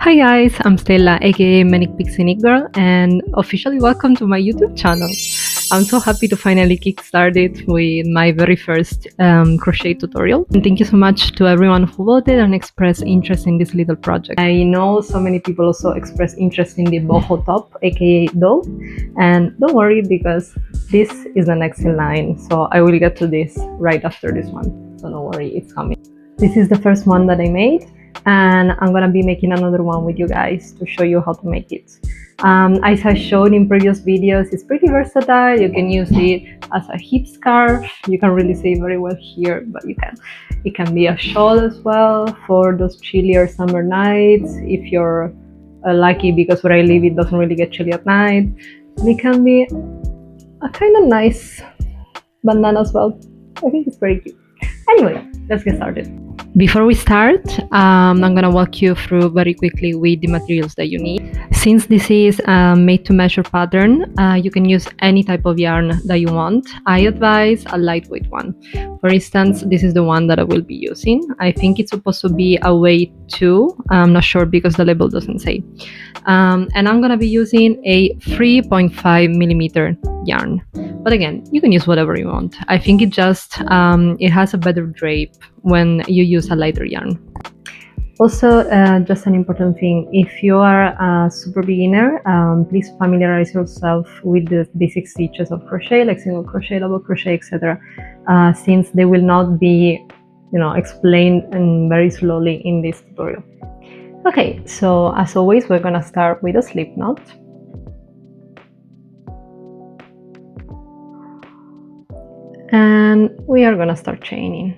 Hi guys, I'm Stella, aka Manicpixieknitgirl, and officially welcome to my YouTube channel. I'm so happy to finally kickstart it with my very first crochet tutorial. And thank you so much to everyone who voted and expressed interest in this little project. I know so many people also expressed interest in the boho top, aka doll, and don't worry because this is the next in line, so I will get to this right after this one, so don't worry, it's coming. This is the first one that I made, and I'm gonna be making another one with you guys to show you how to make it. As I showed in previous videos, it's pretty versatile. You can use it as a hip scarf. You can really see it very well here, but it can be a shawl as well for those chillier summer nights if you're lucky, because where I live it doesn't really get chilly at night. And it can be a kind of nice bandana as well. I think it's very cute. Anyway, let's get started. Before we start, I'm gonna walk you through very quickly with the materials that you need. Since this is a made-to-measure pattern, you can use any type of yarn that you want. I advise a lightweight one. For instance, this is the one that I will be using. I think it's supposed to be a weight 2. I'm not sure because the label doesn't say. And I'm gonna be using a 3.5 millimeter yarn. But again, you can use whatever you want. I think it just it has a better drape when you use a lighter yarn. Also, just an important thing, if you are a super beginner, please familiarize yourself with the basic stitches of crochet, like single crochet, double crochet, etc., since they will not be, explained and very slowly in this tutorial. Okay, so as always, we're gonna start with a slip knot. And we are gonna start chaining.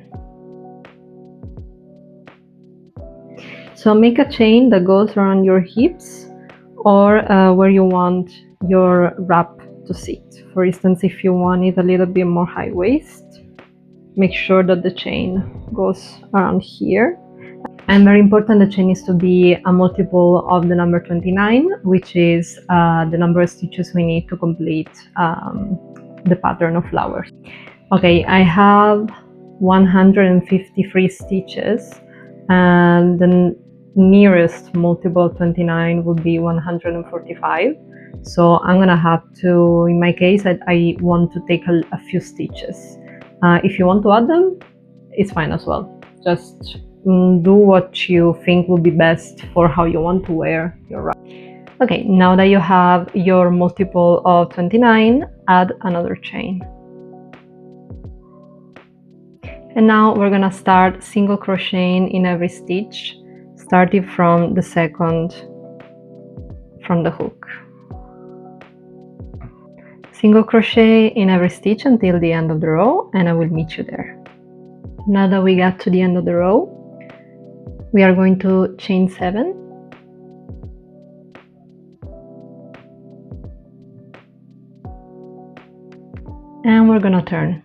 So make a chain that goes around your hips or where you want your wrap to sit. For instance, if you want it a little bit more high waist, make sure that the chain goes around here. And very important, the chain needs to be a multiple of the number 29, which is the number of stitches we need to complete the pattern of flowers. Okay, I have 153 stitches, and the nearest multiple of 29 would be 145. So I'm gonna have to, in my case, I want to take a few stitches. If you want to add them, it's fine as well. Just do what you think will be best for how you want to wear your wrap. Okay, now that you have your multiple of 29, add another chain. And now we're gonna start single crocheting in every stitch, starting from the second from the hook. Single crochet in every stitch until the end of the row, and I will meet you there. Now that we got to the end of the row, we are going to chain 7. And we're gonna turn.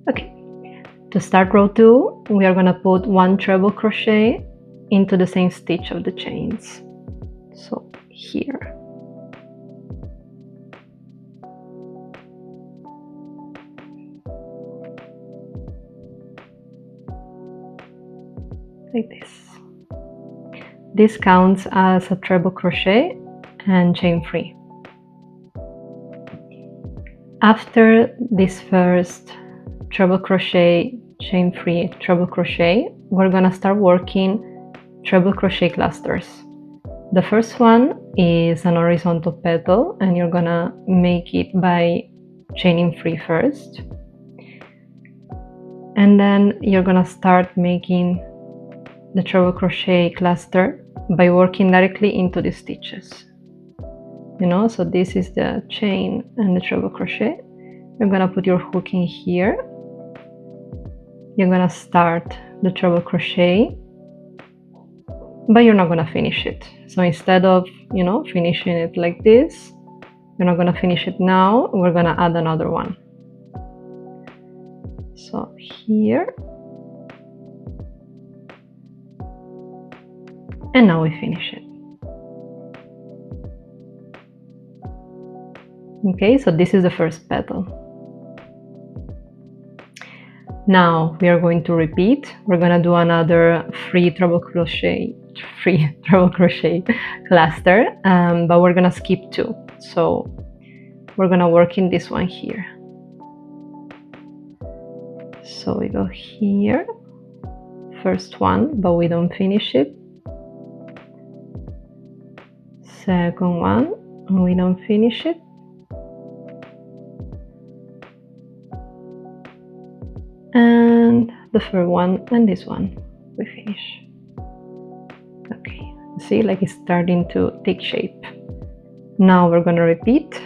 Okay, to start row 2, we are going to put 1 treble crochet into the same stitch of the chains. So here. Like this. This counts as a treble crochet and chain 3. After this first treble crochet, chain 3, treble crochet, we're gonna start working treble crochet clusters. The first one is an horizontal petal, and you're gonna make it by chaining 3 first. And then you're gonna start making the treble crochet cluster by working directly into the stitches. So this is the chain and the treble crochet. You're gonna put your hook in here. You're gonna start the treble crochet, but you're not gonna finish it. So instead of, finishing it like this, you're not gonna finish it now. We're gonna add another one. So here. And now we finish it. Okay, so this is the first petal. Now we are going to repeat. We're gonna do another free treble crochet cluster, but we're gonna skip 2. So we're gonna work in this one here. So we go here, first one, but we don't finish it. Second one, and we don't finish it. And the third one and this one we finish. Okay, see, like it's starting to take shape. Now we're gonna repeat.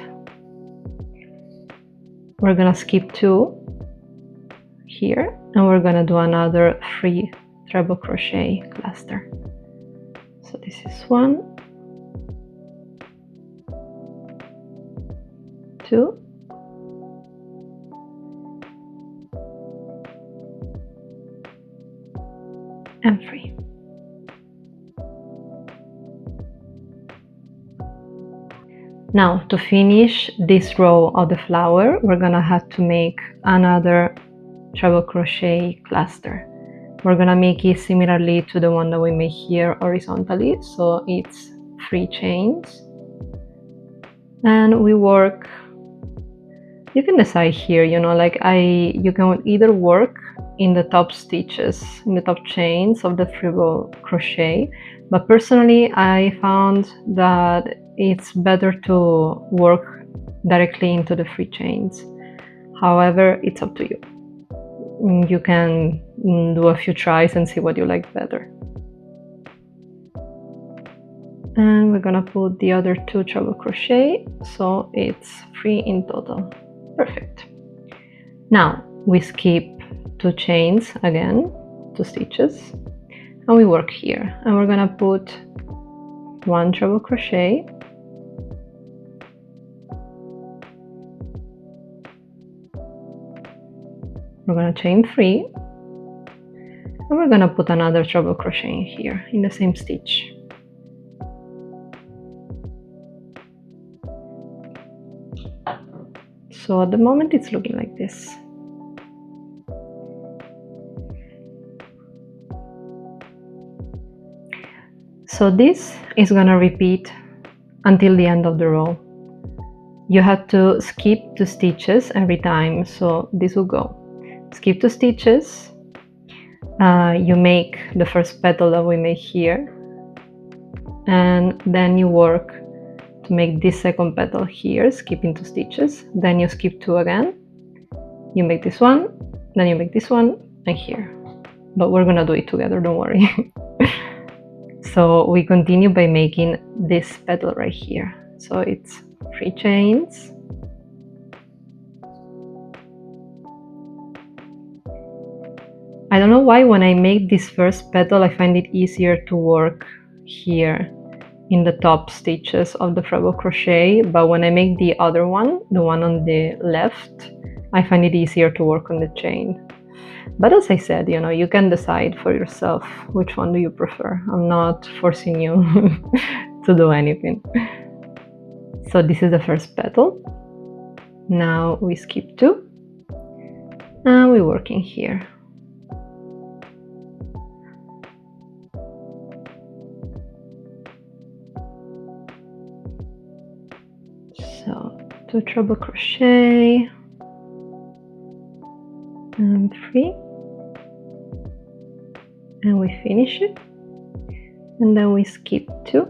We're gonna skip 2 here, and we're gonna do another free treble crochet cluster. So this is 1, 2, and 3. Now to finish this row of the flower, we're gonna have to make another treble crochet cluster. We're gonna make it similarly to the one that we made here horizontally, so it's 3 chains, and we work. You can decide here, you know, like you can either work in the top stitches, in the top chains of the treble crochet, but personally I found that it's better to work directly into the 3 chains. However, it's up to you. You can do a few tries and see what you like better. And we're gonna put the other 2 treble crochet, so it's 3 in total. Perfect. Now we skip 2 chains again, 2 stitches, and we work here, and we're gonna put 1 treble crochet, we're gonna chain 3, and we're gonna put another treble crochet in here in the same stitch. So at the moment it's looking like this. So this is gonna repeat until the end of the row. You have to skip 2 stitches every time, so this will go. Skip 2 stitches, you make the first petal that we made here, and then you work to make this second petal here, skipping 2 stitches, then you skip 2 again, you make this one, then you make this one, and here. But we're gonna do it together, don't worry. So we continue by making this petal right here. So it's 3 chains, I don't know why when I make this first petal I find it easier to work here in the top stitches of the treble crochet, but when I make the other one, the one on the left, I find it easier to work on the chain. But as I said, you know, you can decide for yourself which one do you prefer. I'm not forcing you to do anything. So this is the first petal. Now we skip 2 and we work in here. So 2 treble crochet and 3, and we finish it, and then we skip 2,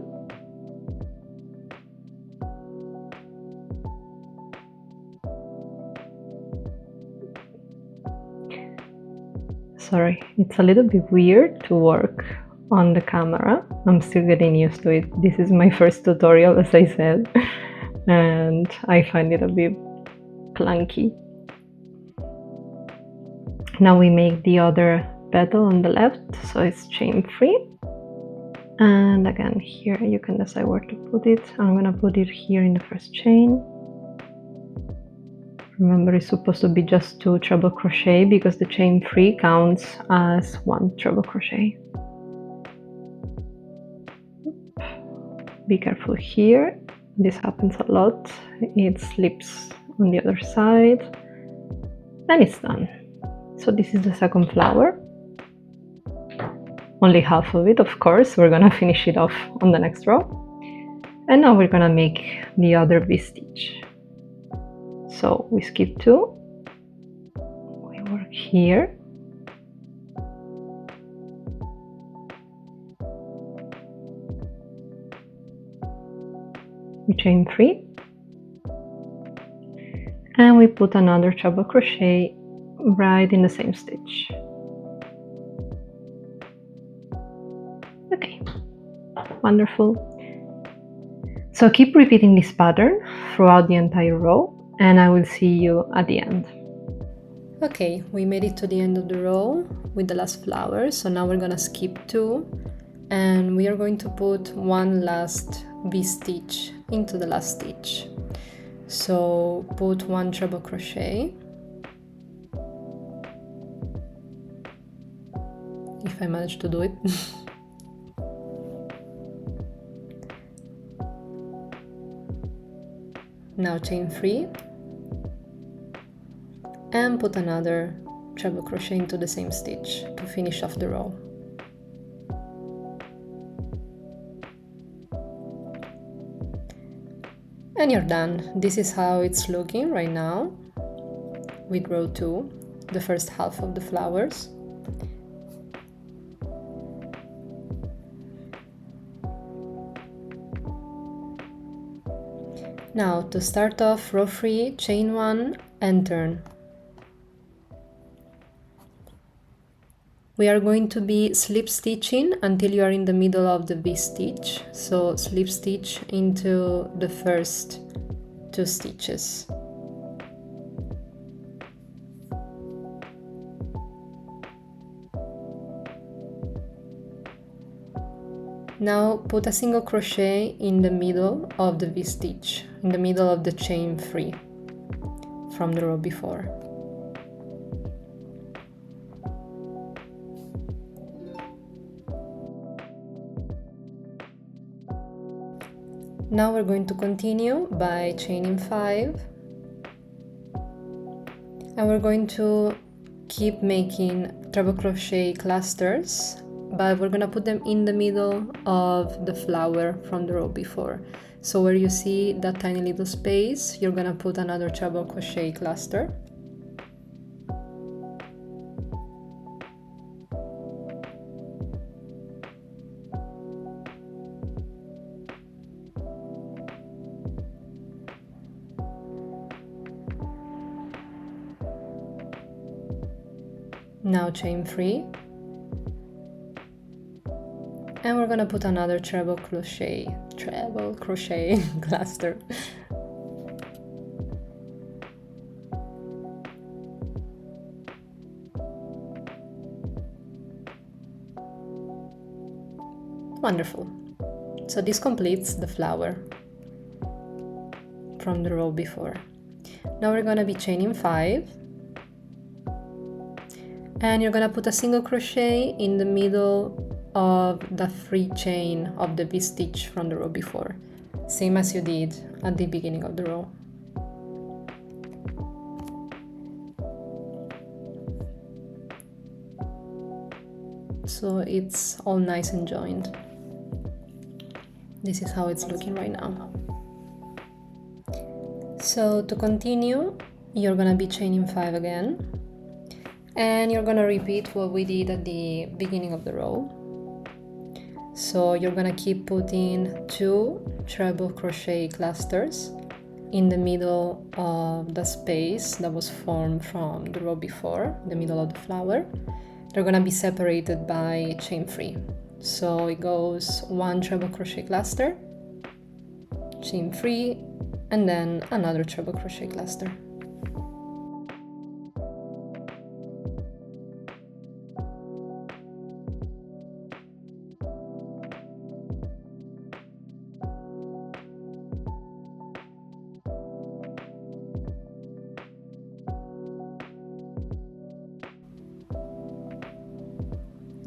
sorry, it's a little bit weird to work on the camera. I'm still getting used to it. This is my first tutorial, as I said, and I find it a bit clunky. Now we make the other petal on the left, so it's chain 3, and again here you can decide where to put it. I'm gonna put it here in the first chain. Remember, it's supposed to be just 2 treble crochet because the chain 3 counts as 1 treble crochet. Be careful here, this happens a lot. It slips on the other side, and it's done. So this is the second flower. Only half of it, of course. We're gonna finish it off on the next row. And now we're gonna make the other V-stitch. So we skip 2, we work here, we chain 3, and we put another treble crochet right in the same stitch. Okay, wonderful. So keep repeating this pattern throughout the entire row, and I will see you at the end. Okay, we made it to the end of the row with the last flower, so now we're gonna skip 2, and we are going to put one last V-stitch into the last stitch. So put 1 treble crochet, if I manage to do it. Now chain 3 and put another treble crochet into the same stitch to finish off the row. And you're done. This is how it's looking right now with row 2, the first half of the flowers. Now to start off row 3, chain 1 and turn. We are going to be slip stitching until you are in the middle of the V-stitch. So slip stitch into the first 2 stitches. Now put a single crochet in the middle of the V-stitch, in the middle of the chain 3 from the row before. Now we're going to continue by chaining 5, and we're going to keep making treble crochet clusters, but we're gonna put them in the middle of the flower from the row before. So where you see that tiny little space, you're gonna put another treble crochet cluster. Now chain 3. And we're gonna put another treble crochet cluster. Wonderful. So this completes the flower from the row before. Now we're gonna be chaining 5, and you're gonna put a single crochet in the middle of the free chain of the V-stitch from the row before, same as you did at the beginning of the row. So it's all nice and joined. This is how it's looking right now. So to continue, you're gonna be chaining 5 again, and you're gonna repeat what we did at the beginning of the row. So you're gonna keep putting 2 treble crochet clusters in the middle of the space that was formed from the row before, the middle of the flower. They're gonna be separated by chain 3. So it goes 1 treble crochet cluster, chain 3, and then another treble crochet cluster.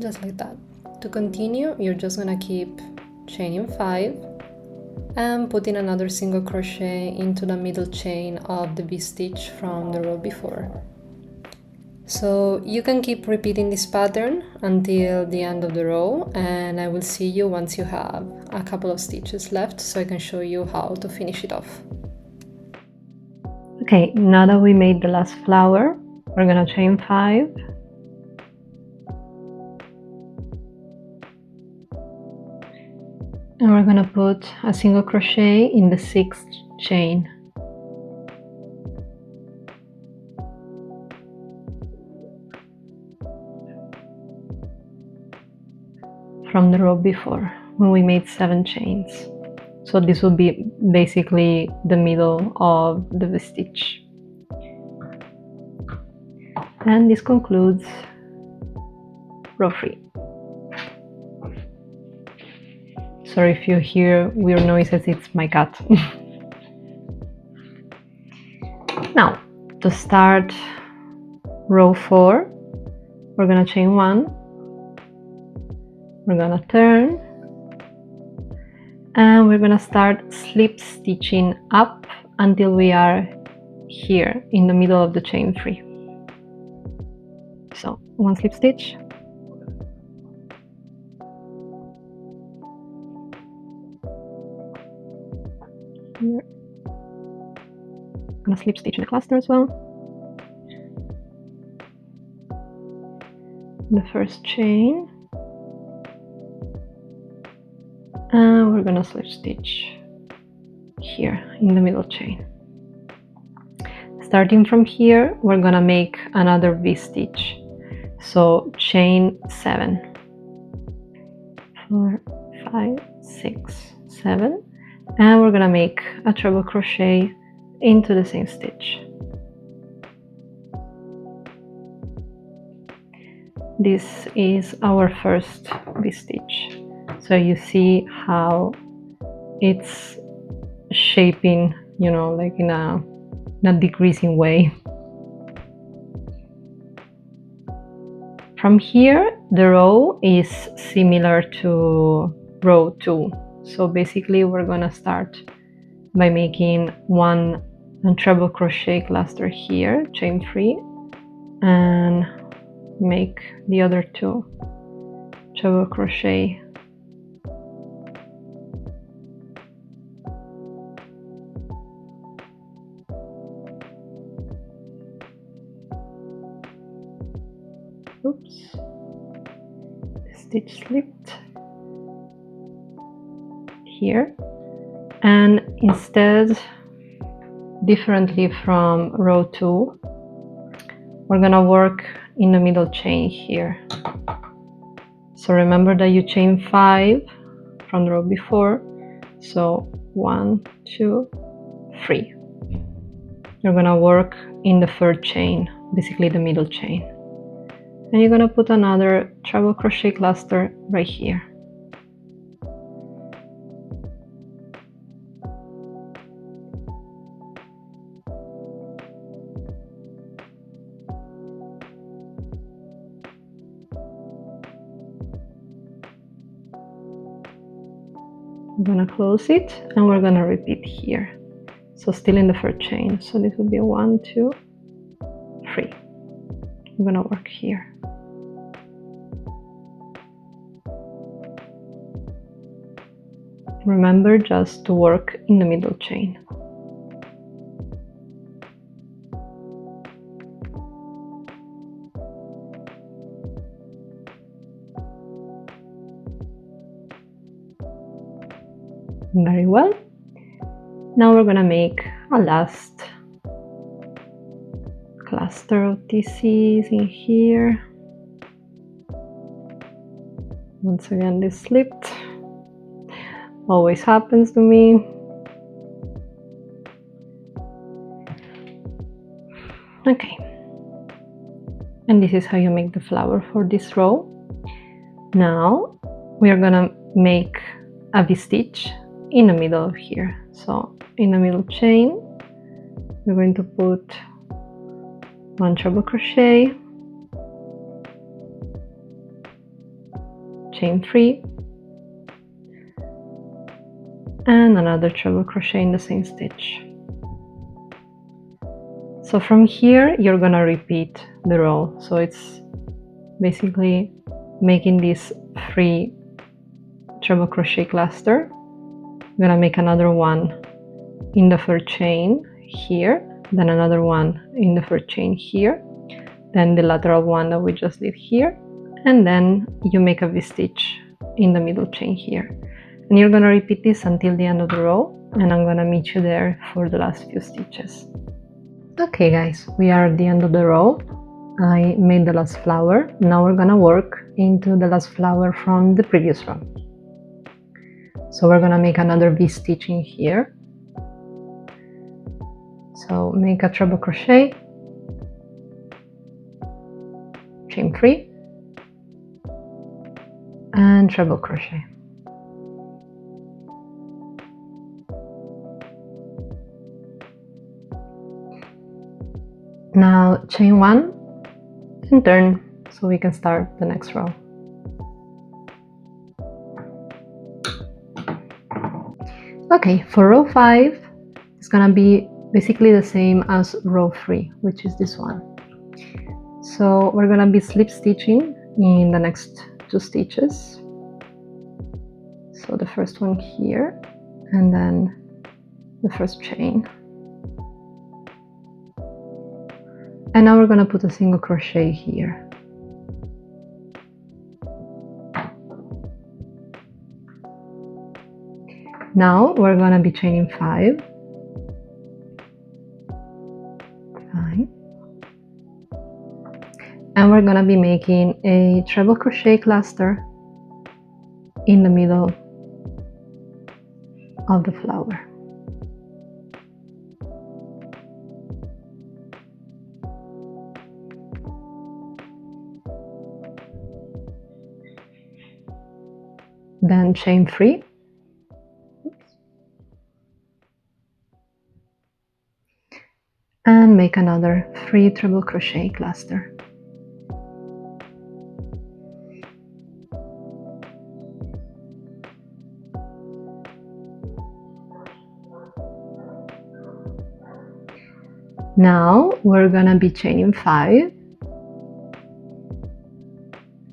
Just like that. To continue, you're just gonna keep chaining 5 and putting another single crochet into the middle chain of the V-stitch from the row before. So you can keep repeating this pattern until the end of the row, and I will see you once you have a couple of stitches left so I can show you how to finish it off. Okay, now that we made the last flower, we're gonna chain 5. And we're gonna put a single crochet in the 6th chain. From the row before, when we made 7 chains. So this will be basically the middle of the V-stitch. And this concludes row 3. Sorry if you hear weird noises, it's my cat. Now, to start row 4, we're gonna chain 1. We're gonna turn, and we're gonna start slip stitching up until we are here in the middle of the chain 3. So 1 slip stitch, here. I'm gonna slip stitch in the cluster as well. The first chain, and we're gonna slip stitch here in the middle chain. Starting from here, we're gonna make another V-stitch. So chain 7, 4, 5, 6, 7, and we're gonna make a treble crochet into the same stitch. This is our first V-stitch. So you see how it's shaping, you know, like in a decreasing way. From here, the row is similar to row 2. So basically we're gonna start by making 1 treble crochet cluster here, chain 3, and make the other 2 treble crochet . Oops, the stitch slipped here, and instead, differently from row 2, we're gonna work in the middle chain here. So remember that you chain 5 from the row before, so 1, 2, 3. You're gonna work in the 3rd chain, basically the middle chain. And you're gonna put another treble crochet cluster right here. I'm gonna close it, and we're gonna repeat here. So still in the 3rd chain. So this would be 1, 2, 3. We're gonna work here. Remember just to work in the middle chain. Very well. Now we're gonna make a last cluster of TCs in here. Once again, this slipped. Always happens to me. Okay. And this is how you make the flower for this row. Now we are gonna make a V-stitch in the middle of here. So in the middle chain, we're going to put 1 treble crochet, chain 3, and another treble crochet in the same stitch. So from here you're gonna repeat the row, so it's basically making this 3 treble crochet cluster. I'm gonna make another one in the third chain here, then another one in the third chain here, then the lateral one that we just did here, and then you make a V-stitch in the middle chain here. And you're gonna repeat this until the end of the row, and I'm gonna meet you there for the last few stitches. Okay guys, we are at the end of the row. I made the last flower. Now we're gonna work into the last flower from the previous row. So we're gonna make another V-stitch in here. So make a treble crochet, chain 3, and treble crochet. Now chain 1 and turn, so we can start the next row. Okay, for row 5 it's gonna be basically the same as row 3, which is this one. So we're gonna be slip stitching in the next 2 stitches. So the first one here, and then the first chain. And now we're gonna put a single crochet here. Now we're gonna be chaining 5, and we're gonna be making a treble crochet cluster in the middle of the flower. Then chain 3, and make another 3 treble crochet cluster. Now we're gonna be chaining 5.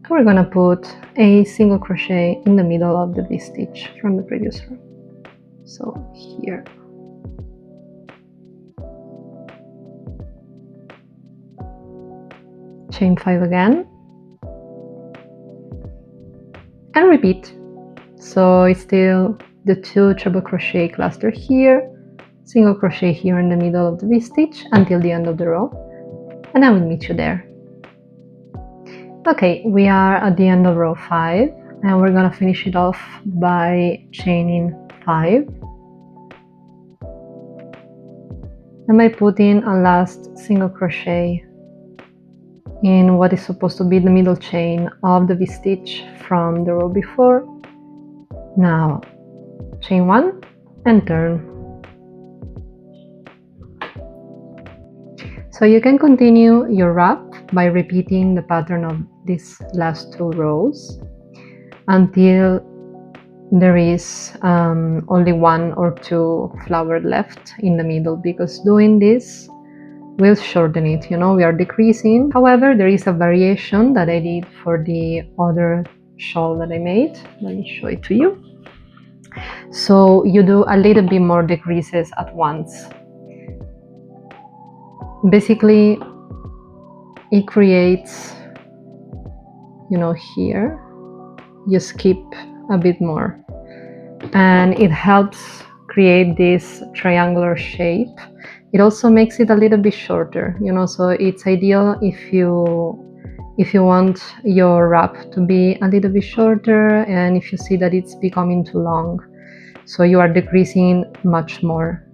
We're gonna put a single crochet in the middle of the V-stitch from the previous row. So here. Chain 5 again. And repeat. So it's still the 2 treble crochet cluster here, single crochet here in the middle of the V-stitch until the end of the row, and I will meet you there. Okay, we are at the end of row 5, and we're gonna finish it off by chaining 5 and by putting a last single crochet in what is supposed to be the middle chain of the V-stitch from the row before. Now chain 1 and turn. So you can continue your wrap by repeating the pattern of these last 2 rows until there is only 1 or 2 flowers left in the middle, because doing this will shorten it, you know, we are decreasing. However, there is a variation that I did for the other shawl that I made. Let me show it to you. So you do a little bit more decreases at once. Basically, it creates, you know, here you skip a bit more, and it helps create this triangular shape. It also makes it a little bit shorter, you know, so it's ideal if you want your wrap to be a little bit shorter, and if you see that it's becoming too long, so you are decreasing much more.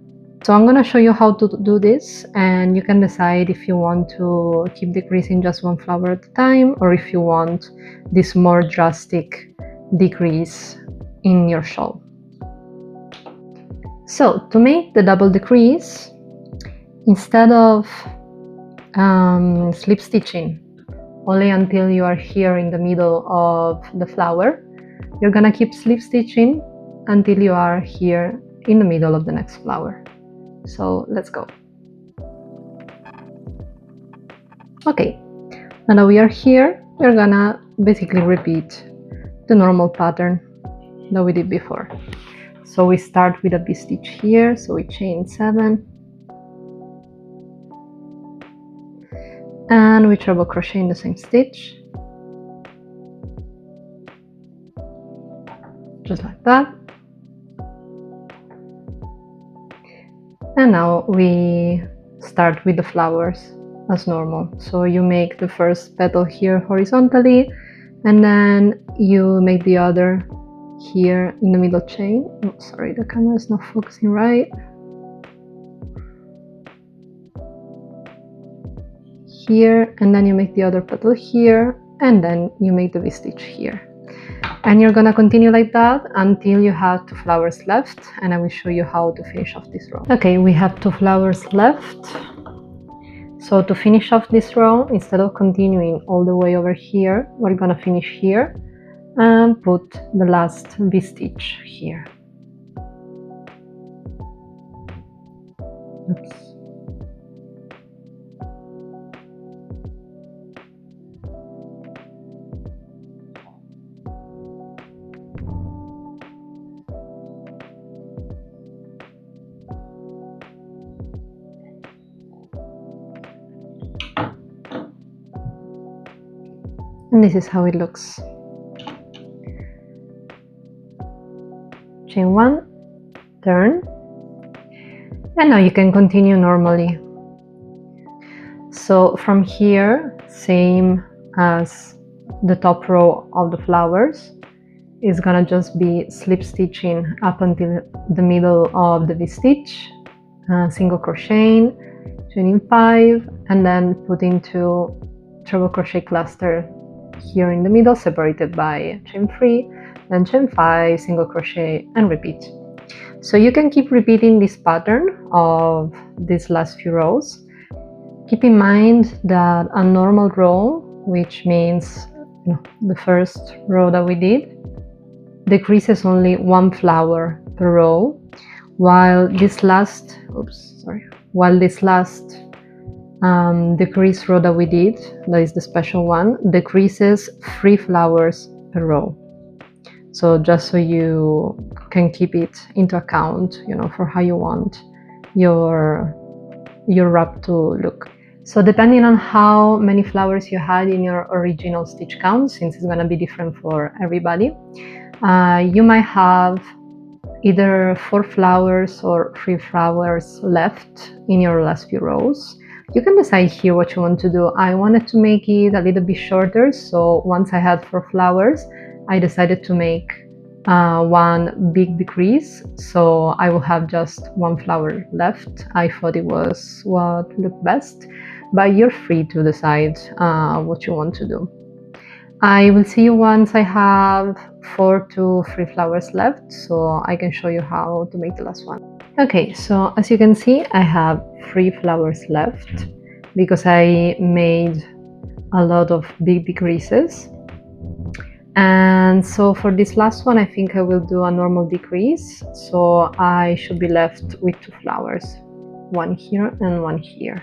So I'm going to show you how to do this, and you can decide if you want to keep decreasing just 1 flower at a time, or if you want this more drastic decrease in your shawl. So to make the double decrease, instead of slip stitching only until you are here in the middle of the flower, you're gonna keep slip stitching until you are here in the middle of the next flower. So let's go. Okay, now that we are here, we're gonna basically repeat the normal pattern that we did before. So we start with a V-stitch here, so we chain 7 and we treble crochet in the same stitch, just like that. And now we start with the flowers as normal. So you make the first petal here horizontally, and then you make the other here in the middle chain. Oh, sorry, the camera is not focusing right. Here, and then you make the other petal here, and then you make the V-stitch here. And you're gonna continue like that until you have 2 flowers left, and I will show you how to finish off this row. Okay, we have 2 flowers left. So to finish off this row, instead of continuing all the way over here, we're gonna finish here and put the last V-stitch here. Oops. And this is how it looks. Chain 1, turn, and now you can continue normally. So from here, same as the top row of the flowers, is gonna just be slip stitching up until the middle of the V-stitch, single crocheting, chaining 5, and then putting 2 treble crochet cluster here in the middle, separated by chain 3, then chain 5, single crochet, and repeat. So you can keep repeating this pattern of these last few rows. Keep in mind that a normal row, which means the first row that we did, decreases only 1 flower per row, while this last decrease row that we did, that is the special one, decreases 3 flowers per row. So just so you can keep it into account, for how you want your wrap to look. So depending on how many flowers you had in your original stitch count, since it's going to be different for everybody, you might have either 4 flowers or 3 flowers left in your last few rows. You can decide here what you want to do. I wanted to make it a little bit shorter, so once I had 4 flowers, I decided to make 1 big decrease, so I will have just 1 flower left. I thought it was what looked best, but you're free to decide what you want to do. I will see you once I have 4 to 3 flowers left, so I can show you how to make the last one. Okay, so as you can see, I have 3 flowers left because I made a lot of big decreases. And so for this last one, I think I will do a normal decrease, so I should be left with 2 flowers, 1 here and 1 here.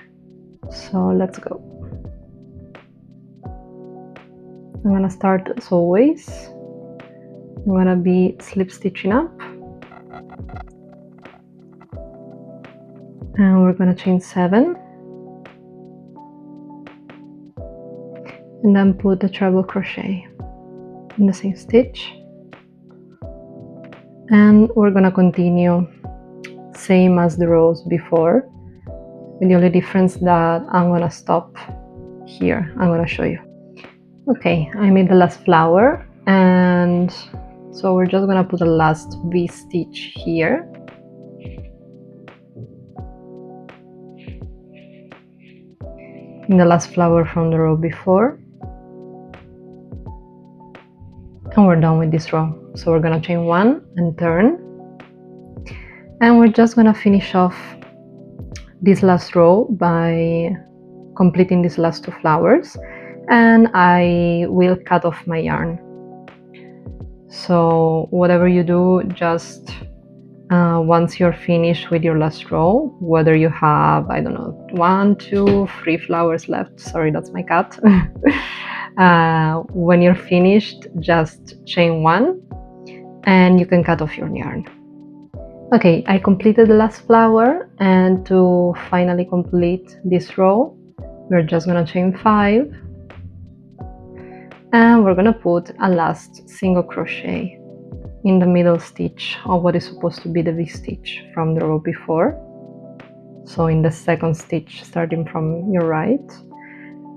So let's go. I'm gonna start as always. I'm gonna be slip stitching up, and we're gonna chain 7 and then put the treble crochet in the same stitch, and we're gonna continue same as the rows before, with the only difference that I'm gonna stop here. I'm gonna show you. Okay, I made the last flower, and so we're just gonna put the last V-stitch here. In the last flower from the row before. And we're done with this row. So we're gonna chain 1 and turn. And we're just gonna finish off this last row by completing these last 2 flowers. And I will cut off my yarn. So whatever you do, just once you're finished with your last row, whether you have, I don't know, 1, 2, 3 flowers left. Sorry, that's my cat. When you're finished, just chain 1 and you can cut off your yarn. Okay, I completed the last flower, and to finally complete this row, we're just gonna chain 5 and we're gonna put a last single crochet in the middle stitch of what is supposed to be the V-stitch from the row before. So in the second stitch starting from your right.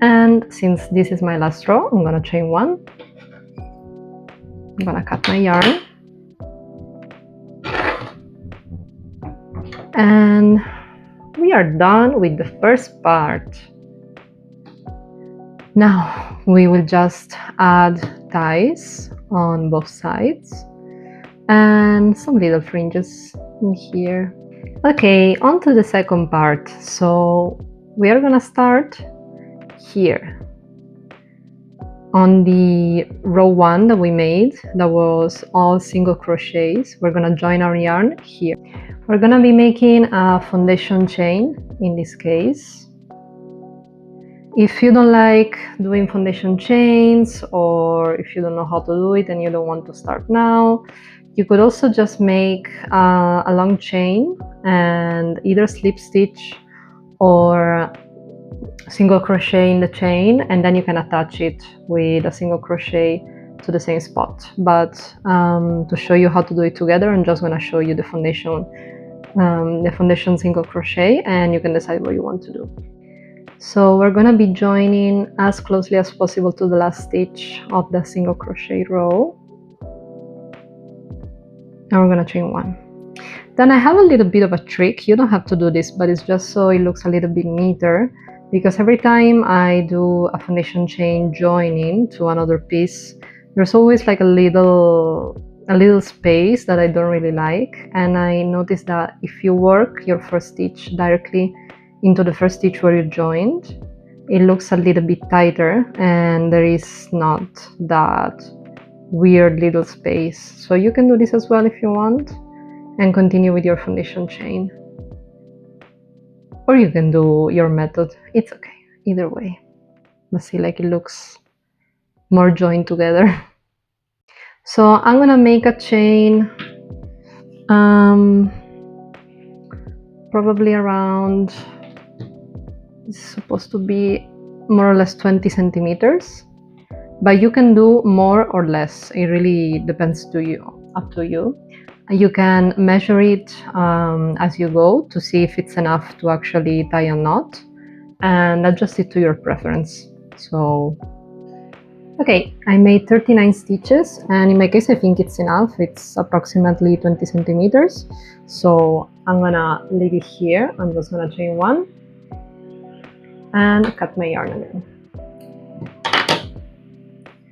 And since this is my last row, I'm gonna chain 1. I'm gonna cut my yarn. And we are done with the first part. Now we will just add ties on both sides and some little fringes in here. Okay, on to the second part. So we are gonna start here on the row 1 that we made, that was all single crochets. We're gonna join our yarn here. We're gonna be making a foundation chain in this case. If you don't like doing foundation chains, or if you don't know how to do it and you don't want to start now, you could also just make a long chain and either slip stitch or single crochet in the chain, and then you can attach it with a single crochet to the same spot. But to show you how to do it together, I'm just going to show you the foundation single crochet, and you can decide what you want to do. So we're going to be joining as closely as possible to the last stitch of the single crochet row, and we're going to chain 1. Then I have a little bit of a trick. You don't have to do this, but it's just so it looks a little bit neater, because every time I do a foundation chain joining to another piece, there's always like a little space that I don't really like. And I noticed that if you work your first stitch directly into the first stitch where you joined, it looks a little bit tighter and there is not that weird little space. So you can do this as well if you want and continue with your foundation chain, or you can do your method. It's okay either way, but see, like, it looks more joined together. So I'm gonna make a chain probably around, it's supposed to be more or less 20 centimeters, but you can do more or less. It really depends up to you. You can measure it as you go to see if it's enough to actually tie a knot, and adjust it to your preference. So okay, I made 39 stitches, and in my case I think it's enough. It's approximately 20 centimeters. So I'm gonna leave it here. I'm just gonna chain 1 and cut my yarn again.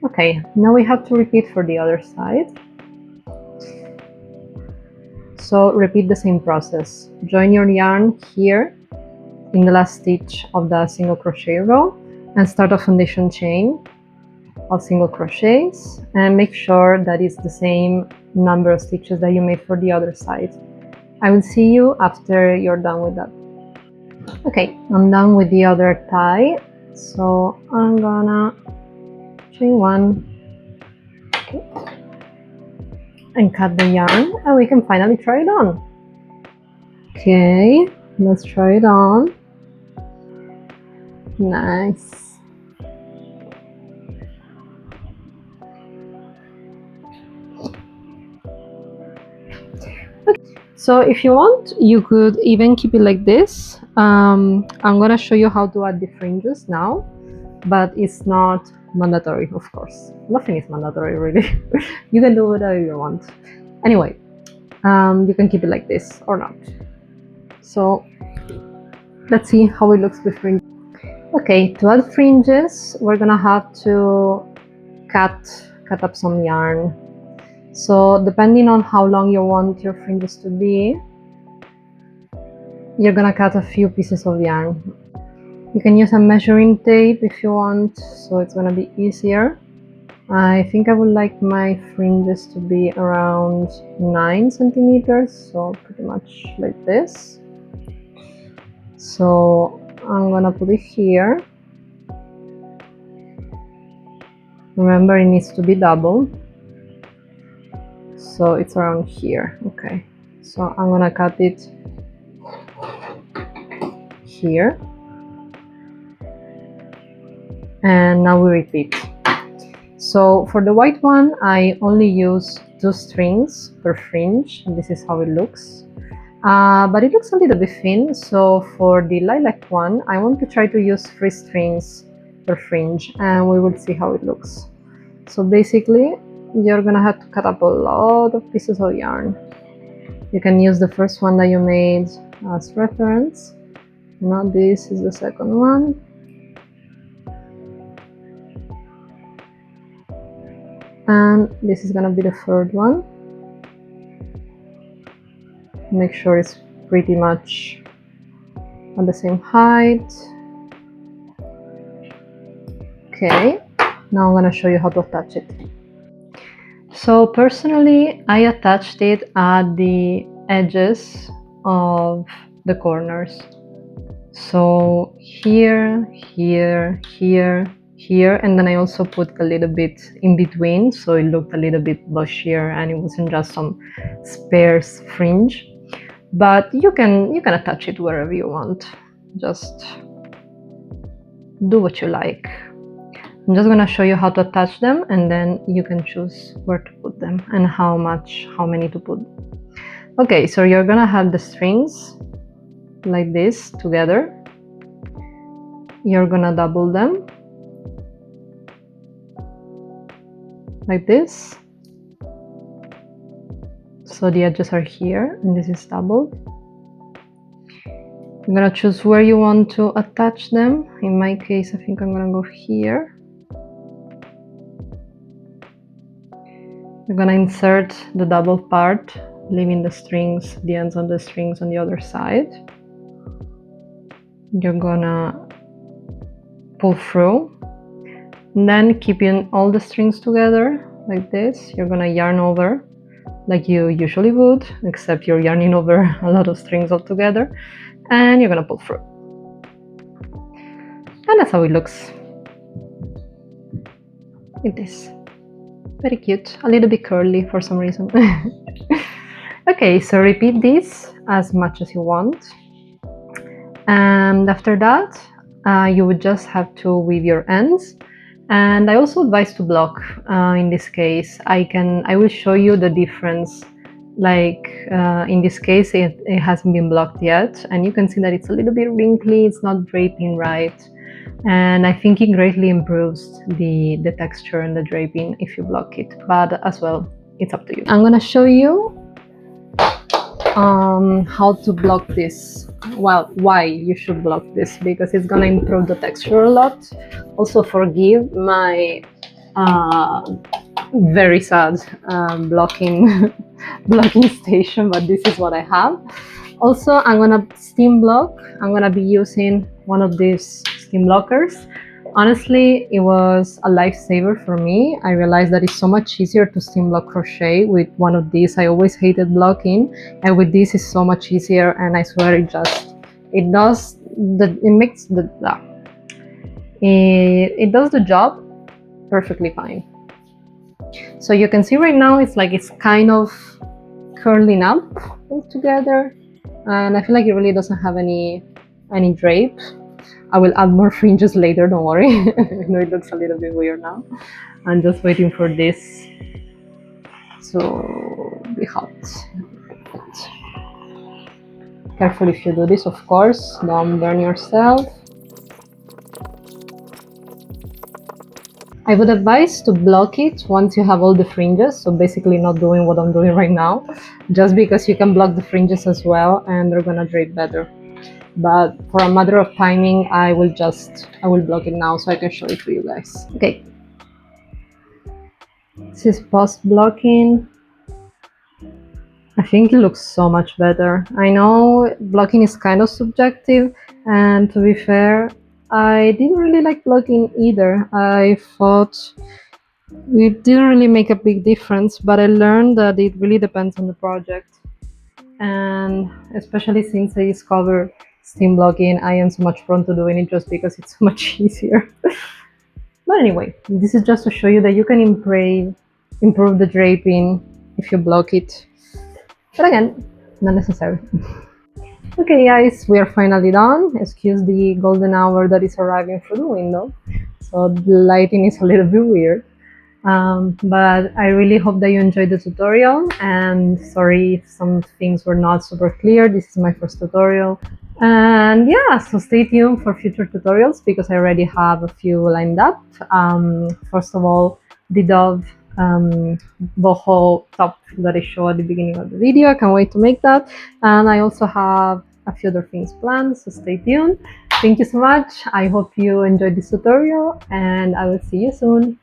Okay, now we have to repeat for the other side. So repeat the same process. Join your yarn here in the last stitch of the single crochet row and start a foundation chain of single crochets, and make sure that it's the same number of stitches that you made for the other side. I will see you after you're done with that. Okay, I'm done with the other tie, so I'm gonna chain 1, okay, and cut the yarn, and we can finally try it on. Okay, let's try it on. Nice. So if you want, you could even keep it like this. I'm gonna show you how to add the fringes now, but it's not mandatory, of course. Nothing is mandatory, really. You can do whatever you want. Anyway, you can keep it like this or not. So let's see how it looks with fringes. Okay, to add fringes, we're gonna have to cut up some yarn. So depending on how long you want your fringes to be, you're gonna cut a few pieces of yarn. You can use a measuring tape if you want, so it's gonna be easier. I think I would like my fringes to be around 9 centimeters, so pretty much like this. So I'm gonna put it here. Remember, it needs to be double, so it's around here. Okay, so I'm gonna cut it here, and now we repeat. So for the white one, I only use 2 strings per fringe. This is how it looks, but it looks a little bit thin. So for the lilac one, I want to try to use 3 strings per fringe, and we will see how it looks. So basically, you're gonna have to cut up a lot of pieces of yarn. You can use the first one that you made as reference. Now this is the second one. And this is gonna be the third one. Make sure it's pretty much at the same height. Okay, now I'm gonna show you how to attach it. So personally, I attached it at the edges of the corners. So here, here, here, here, and then I also put a little bit in between, so it looked a little bit bushier and it wasn't just some sparse fringe. But you can attach it wherever you want. Just do what you like. I'm just gonna show you how to attach them, and then you can choose where to put them and how many to put. Okay, so you're gonna have the strings like this together. You're gonna double them like this. So the edges are here and this is doubled. You're gonna choose where you want to attach them. In my case, I think I'm gonna go here. You're gonna insert the double part, leaving the strings, the ends of the strings on the other side. You're gonna pull through, and then keeping all the strings together like this. You're gonna yarn over like you usually would, except you're yarning over a lot of strings all together, and you're gonna pull through. And that's how it looks. Like this. Very cute, a little bit curly for some reason. Okay, so repeat this as much as you want, and after that you would just have to weave your ends. And I also advise to block. In this case, I will show you the difference. Like in this case, it hasn't been blocked yet, and you can see that it's a little bit wrinkly, it's not draping right. And I think it greatly improves the texture and the draping if you block it, but as well, it's up to you. I'm gonna show you how to block this. Well, why you should block this, because it's gonna improve the texture a lot. Also, forgive my very sad blocking station, but this is what I have. Also, I'm gonna steam block. I'm gonna be using one of these steam blockers. Honestly, it was a lifesaver for me. I realized that it's so much easier to steam block crochet with one of these. I always hated blocking, and with this it's so much easier, and I swear it does the job perfectly fine. So you can see right now it's kind of curling up all together, and I feel like it really doesn't have any drape. I will add more fringes later, don't worry. I know it looks a little bit weird now. I'm just waiting for this to be hot. Careful if you do this, of course, don't burn yourself. I would advise to block it once you have all the fringes, so basically not doing what I'm doing right now, just because you can block the fringes as well and they're gonna drape better. But for a matter of timing, I will block it now so I can show it to you guys. Okay, this is post blocking. I think it looks so much better. I know blocking is kind of subjective, and to be fair, I didn't really like blocking either. I thought It didn't really make a big difference, but I learned that it really depends on the project. And especially since I discovered steam blocking, I am so much prone to doing it just because it's so much easier. But anyway, this is just to show you that you can improve the draping if you block it. But again, not necessary. Okay guys, we are finally done. Excuse the golden hour that is arriving through the window. So the lighting is a little bit weird. But I really hope that you enjoyed the tutorial, and sorry if some things were not super clear. This is my first tutorial. And yeah, so stay tuned for future tutorials because I already have a few lined up. First of all, the dove boho top that I showed at the beginning of the video. I can't wait to make that. And I also have a few other things planned, so stay tuned. Thank you so much. I hope you enjoyed this tutorial, and I will see you soon.